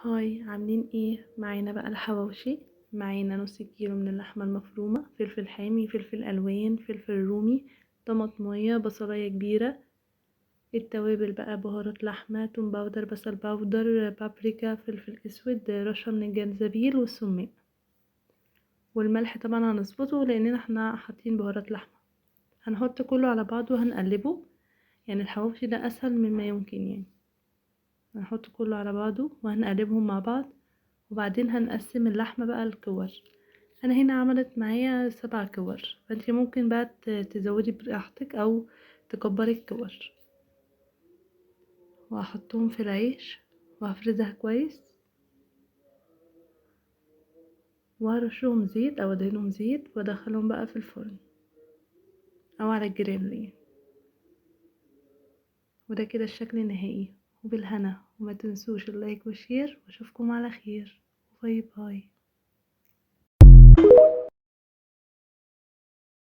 هاي، عاملين ايه؟ معانا بقى الحواوشي. معانا نص كيلو من اللحمة المفرومة، فلفل حامي، فلفل الوان، فلفل رومي، طماطمية، بصلاية كبيرة. التوابل بقى: بهارات لحمة، توم باودر، بصل باودر، بابريكا، فلفل اسود، رشة من الجنزبيل والسماق. والملح طبعا هنظبطه لاننا احنا حاطين بهارات لحمة. هنحط كله على بعضه وهنقلبه. يعني الحواوشي ده اسهل مما يمكن يعني. هنحط كله على بعضه وهنقلبهم مع بعض. وبعدين هنقسم اللحمة بقى لكور. انا هنا عملت معايا 7 كور، فانتي ممكن بقى تزودي براحتك او تكبري الكور. وهحطهم في العيش وهفردها كويس، وهرشهم زيت او ادهنهم زيت وادخلهم بقى في الفرن او على الجريل. وده كده الشكل النهائي. وبالهنا، وما تنسوش اللايك والشير، واشوفكم على خير. باي باي.